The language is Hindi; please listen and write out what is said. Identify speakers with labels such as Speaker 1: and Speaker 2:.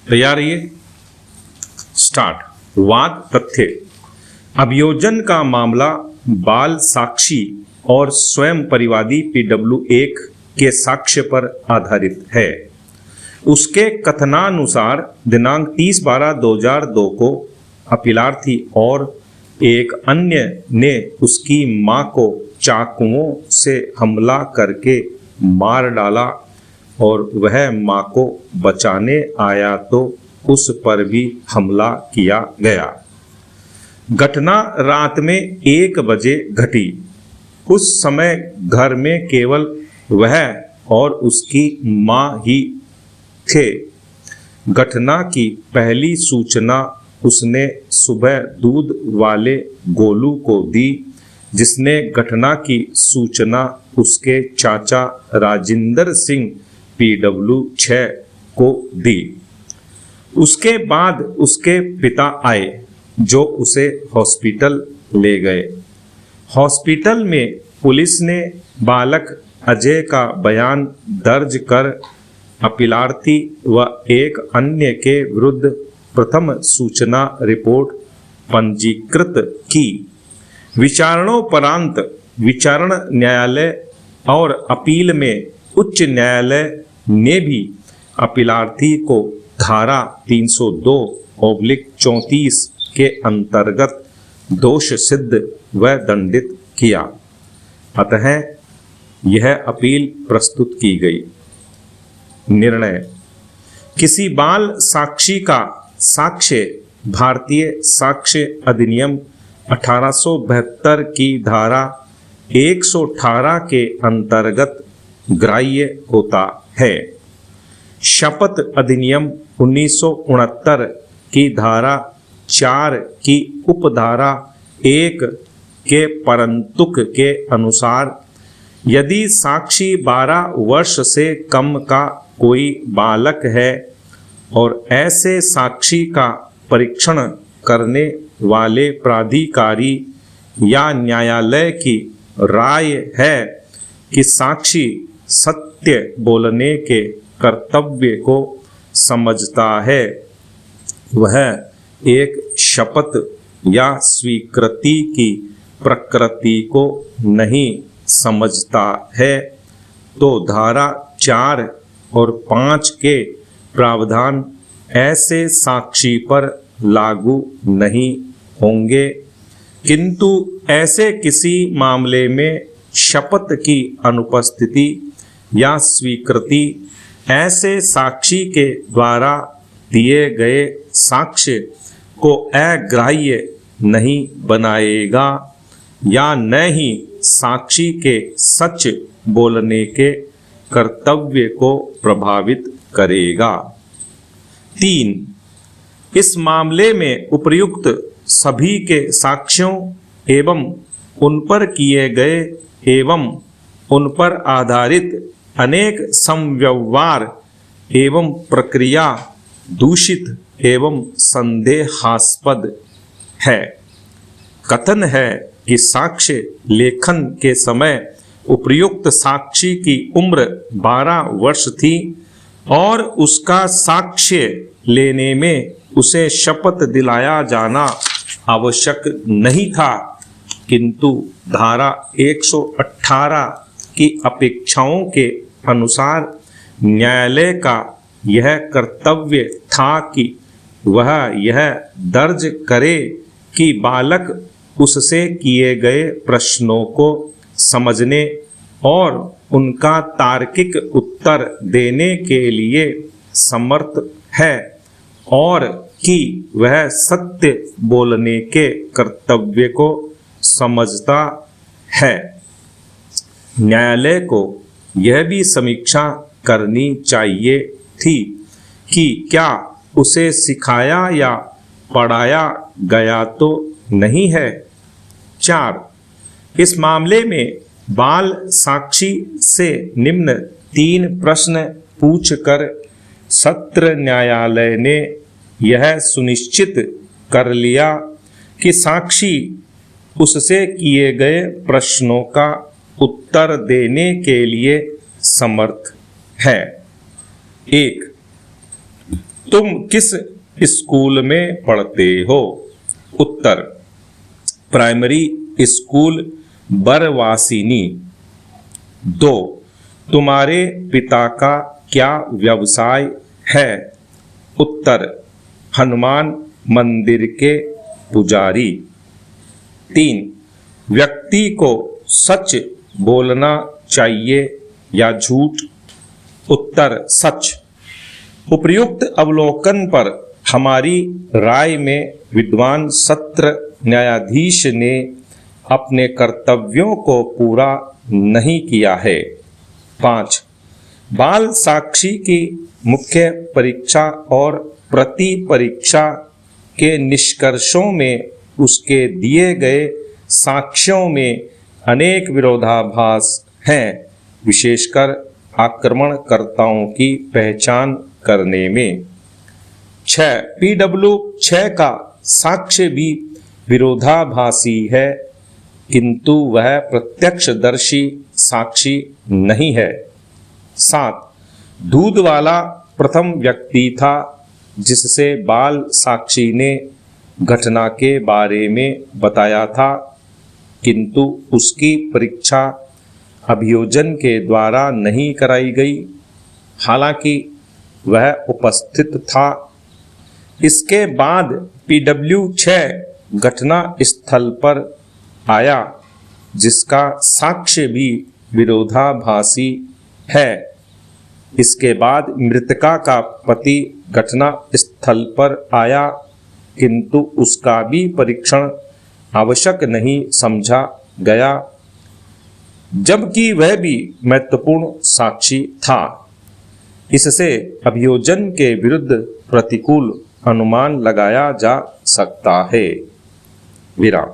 Speaker 1: तैयार रहिए। स्टार्ट। वाद तथ्य। अभियोजन का मामला बाल साक्षी और स्वयं परिवादी PW1 के साक्ष्य पर आधारित है। उसके कथनानुसार दिनांक 30/12/2002 को अपीलार्थी और एक अन्य ने उसकी मां को चाकुओं से हमला करके मार डाला और वह मां को बचाने आया तो उस पर भी हमला किया गया। घटना रात में 1 बजे घटी। उस समय घर में केवल वह और उसकी मां ही थे। घटना की पहली सूचना उसने सुबह दूध वाले गोलू को दी, जिसने घटना की सूचना उसके चाचा राजिंदर सिंह PW6 को दी। उसके बाद उसके पिता आए जो उसे हॉस्पिटल ले गए। हॉस्पिटल में पुलिस ने बालक अजय का बयान दर्ज कर अपीलार्थी व एक अन्य के विरुद्ध प्रथम सूचना रिपोर्ट पंजीकृत की। विचारणोपरांत विचारण न्यायालय और अपील में उच्च न्यायालय ने भी अपीलार्थी को धारा 302/34 के अंतर्गत दोष सिद्ध व दंडित किया। अतः यह अपील प्रस्तुत की गई। निर्णय। किसी बाल साक्षी का साक्ष्य भारतीय साक्ष्य अधिनियम 1872 की धारा 118 के अंतर्गत ग्राह्य होता है। शपथ अधिनियम 1969 की धारा 4 की उपधारा 1 के परंतुक के अनुसार यदि साक्षी 12 वर्ष से कम का कोई बालक है और ऐसे साक्षी का परीक्षण करने वाले प्राधिकारी या न्यायालय की राय है कि साक्षी सत्य बोलने के कर्तव्य को समझता है, वह एक शपथ या स्वीकृति की प्रकृति को नहीं समझता है, तो धारा 4 और 5 के प्रावधान ऐसे साक्षी पर लागू नहीं होंगे। किंतु ऐसे किसी मामले में शपथ की अनुपस्थिति या स्वीकृति ऐसे साक्षी के द्वारा दिए गए साक्ष्य को अग्राह्य नहीं बनाएगा या न ही साक्षी के सच बोलने के कर्तव्य को प्रभावित करेगा। 3. इस मामले में उपर्युक्त सभी के साक्ष्यों एवं उन पर किए गए एवं उन पर आधारित अनेक समव्यवहार एवं प्रक्रिया दूषित एवं संदेहास्पद है। कथन है कि साक्ष्य लेखन के समय उपर्युक्त साक्षी की उम्र 12 वर्ष थी और उसका साक्ष्य लेने में उसे शपथ दिलाया जाना आवश्यक नहीं था, किंतु धारा 118 की अपेक्षाओं के अनुसार न्यायालय का यह कर्तव्य था कि वह यह दर्ज करे कि बालक उससे किए गए प्रश्नों को समझने और उनका तार्किक उत्तर देने के लिए समर्थ है और कि वह सत्य बोलने के कर्तव्य को समझता है। न्यायालय को यह भी समीक्षा करनी चाहिए थी कि क्या उसे सिखाया या पढ़ाया गया तो नहीं है। 4. इस मामले में बाल साक्षी से निम्न 3 प्रश्न पूछकर सत्र न्यायालय ने यह सुनिश्चित कर लिया कि साक्षी उससे किए गए प्रश्नों का उत्तर देने के लिए समर्थ है। 1. तुम किस स्कूल में पढ़ते हो? उत्तर, प्राइमरी स्कूल बरवासिनी। 2. तुम्हारे पिता का क्या व्यवसाय है? उत्तर, हनुमान मंदिर के पुजारी। 3. व्यक्ति को सच बोलना चाहिए या झूठ? उत्तर, सच। उपर्युक्त अवलोकन पर हमारी राय में विद्वान सत्र न्यायाधीश ने अपने कर्तव्यों को पूरा नहीं किया है। 5. बाल साक्षी की मुख्य परीक्षा और प्रति परीक्षा के निष्कर्षों में उसके दिए गए साक्ष्यों में अनेक विरोधाभास हैं, विशेषकर आक्रमणकर्ताओं की पहचान करने में। 6. PW 6 का साक्ष्य भी विरोधाभासी है, किंतु वह प्रत्यक्षदर्शी साक्षी नहीं है। 7. दूध वाला प्रथम व्यक्ति था जिससे बाल साक्षी ने घटना के बारे में बताया था, किंतु उसकी परीक्षा अभियोजन के द्वारा नहीं कराई गई, हालांकि वह उपस्थित था। इसके बाद PW 6 घटना स्थल पर आया, जिसका साक्ष्य भी विरोधाभासी है। इसके बाद मृतका का पति घटना स्थल पर आया, किंतु उसका भी परीक्षण आवश्यक नहीं समझा गया, जबकि वह भी महत्वपूर्ण साक्षी था। इससे अभियोजन के विरुद्ध प्रतिकूल अनुमान लगाया जा सकता है। विराम।